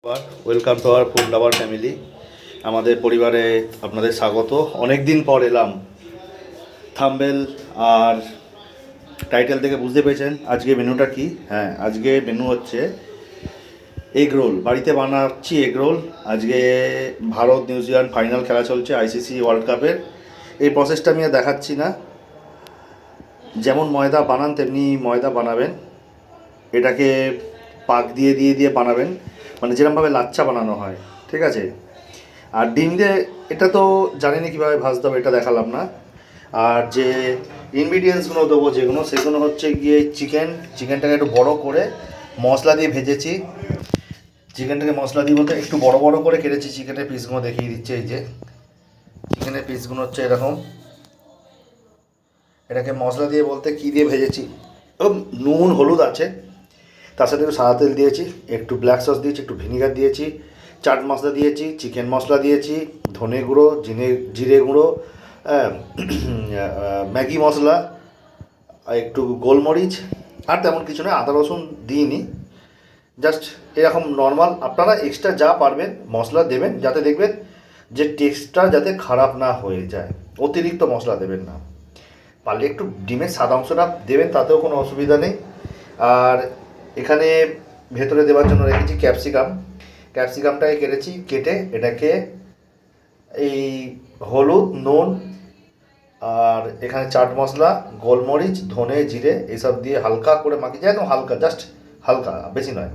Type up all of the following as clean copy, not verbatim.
Welcome to our food lover family. আমাদের পরিবারে আপনাদের স্বাগত। অনেক দিন পর এলাম। থাম্বনেল আর টাইটেল থেকে বুঝতে পেরেছেন আজকে মেনুটা কি। হ্যাঁ, আজকে মেনু হচ্ছে এগ রোল। বাড়িতে বানাচ্ছি এগ রোল। আজকে ভারত নিউজিল্যান্ড ফাইনাল খেলা চলছে আইসিসি ওয়ার্ল্ড কাপের। এই প্রসেসটা আমি আর দেখাচ্ছি না। যেমন ময়দা বানান তেমনি ময়দা বানাবেন। এটাকে পাক দিয়ে দিয়ে দিয়ে বানাবেন, মানে যেরকমভাবে লাচ্ছা বানানো হয়, ঠিক আছে। আর ডিম দিয়ে এটা তো জানি না কীভাবে ভাজতে হবে, এটা দেখালাম না। আর যে ইনগ্রিডিয়েন্টসগুলো দেবো যেগুলো, সেগুলো হচ্ছে গিয়ে চিকেনটাকে একটু বড় করে মশলা দিয়ে ভেজেছি। চিকেনটাকে মশলা দিয়ে বলতে একটু বড় বড় করে কেটেছি। চিকেনের পিসগুলো দেখিয়ে দিচ্ছে, এই যে চিকেনের পিসগুলো হচ্ছে এরকম। এটাকে মশলা দিয়ে বলতে কী দিয়ে ভেজেছি, নুন হলুদ আছে, তার সাথে একটু সাদা তেল দিয়েছি, একটু ব্ল্যাক সস দিয়েছি, একটু ভিনিগার দিয়েছি, চাট মশলা দিয়েছি, চিকেন মশলা দিয়েছি, ধনে গুঁড়ো, জিরে গুঁড়ো, ম্যাগি মশলা, একটু গোলমরিচ। আর তেমন কিছু নয়, আদা রসুন দিইনি, জাস্ট এরকম নর্মাল। আপনারা এক্সট্রা যা পারবেন মশলা দেবেন, যাতে দেখবেন যে টেস্টটা যাতে খারাপ না হয়ে যায়। অতিরিক্ত মশলা দেবেন না। পারলে একটু ডিমের সাদা অংশটা দেবেন, তাতেও কোনো অসুবিধা নেই। আর এখানে ভেতরে দেওয়ার জন্য রেখেছি ক্যাপসিকামটাকে কেটে এটাকে এই হলুদ, নুন আর এখানে চাট মশলা, গোলমরিচ, ধনে, জিরে এইসব দিয়ে হালকা করে মাখিয়ে যায়, একদম হালকা, জাস্ট হালকা, বেশি নয়।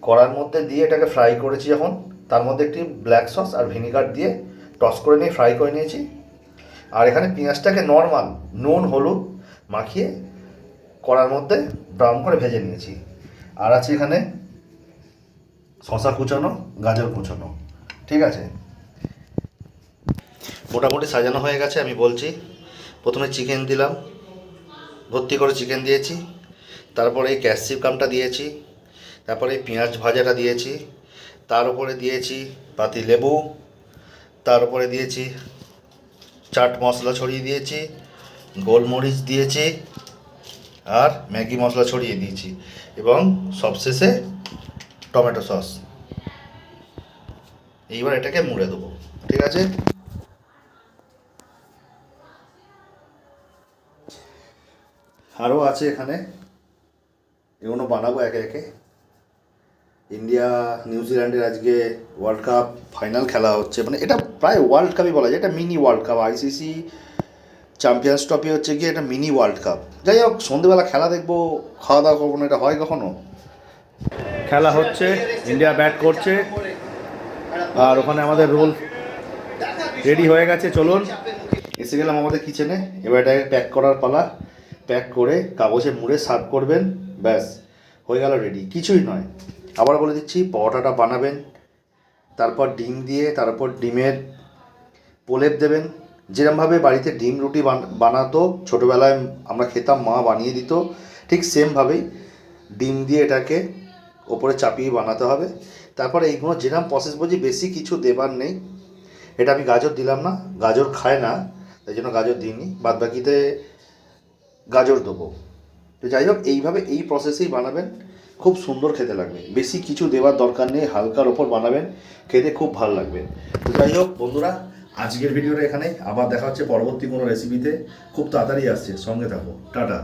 কড়ার মধ্যে দিয়ে এটাকে ফ্রাই করেছি যখন, তার মধ্যে একটি ব্ল্যাক সস আর ভিনিগার দিয়ে টস করে নিয়ে ফ্রাই করে নিয়েছি। আর এখানে পেঁয়াজটাকে নর্মাল নুন হলুদ মাখিয়ে কড়ার মধ্যে ব্রাউন করে ভেজে নিয়েছি। আর আছে এখানে শসা কুচানো, গাজর কুচানো, ঠিক আছে। মোটামুটি সাজানো হয়ে গেছে। আমি বলছি, প্রথমে চিকেন দিলাম, ভর্তি করে চিকেন দিয়েছি, তারপরে এই ক্যাপসিকামটা দিয়েছি, তারপরে এই পেঁয়াজ ভাজাটা দিয়েছি, তার উপরে দিয়েছি পাতি লেবু, তার উপরে দিয়েছি চাট মশলা ছড়িয়ে দিয়েছি, গোলমরিচ দিয়েছি আর ম্যাগি মশলা ছড়িয়ে দিয়েছি, এবং সবশেষে টমেটো সস। এইবার এটাকে মুড়ে দেবো, ঠিক আছে। আরও আছে এখানে, এগুলো বানাবো একে একে। ইন্ডিয়া নিউজিল্যান্ডের আজকে ওয়ার্ল্ড কাপ ফাইনাল খেলা হচ্ছে, মানে এটা প্রায় ওয়ার্ল্ড কাপই বলা যায়, এটা mini world cup. ICC champions trophy হচ্ছে গিয়ে এটা মিনি ওয়ার্ল্ড কাপ। যাই হোক, সন্ধেবেলা খেলা দেখবো, খাওয়া দাওয়া করবো না, এটা হয় কখনো? খেলা হচ্ছে, ইন্ডিয়া ব্যাট করছে, আর ওখানে আমাদের রোল রেডি হয়ে গেছে। চলুন, এসে গেলাম আমাদের কিচেনে। এবার এটাকে প্যাক করার পালা। প্যাক করে কাগজে মুড়ে সার্ভ করবেন, ব্যাস হয়ে গেল রেডি। কিছুই নয়। আবার বলে দিচ্ছি, পরোটাটা বানাবেন, তারপর ডিম দিয়ে, তারপর ডিমের প্রলেপ দেবেন। যেরমভাবে বাড়িতে ডিম রুটি বানাতো ছোটোবেলায় আমরা খেতাম, মা বানিয়ে দিত, ঠিক সেমভাবেই ডিম দিয়ে এটাকে ওপরে চাপিয়ে বানাতে হবে। তারপরে এইগুলো যেরকম প্রসেস বলছি, বেশি কিছু দেবার নেই। এটা আমি গাজর দিলাম না, গাজর খায় না, তাই জন্য গাজর দিইনি, বাদ বাকিতে গাজর দেবো। তো যাই হোক, এইভাবে এই প্রসেসেই বানাবেন, খুব সুন্দর খেতে লাগবে। বেশি কিছু দেওয়ার দরকার নেই, হালকার ওপর বানাবেন, খেতে খুব ভালো লাগবে। তো যাই হোক বন্ধুরা, আজকের ভিডিওটা এখানে, আবার দেখা হচ্ছে পরবর্তী কোনো রেসিপিতে। খুব তাড়াতাড়ি আসছে, সঙ্গে থাকো। টাটা।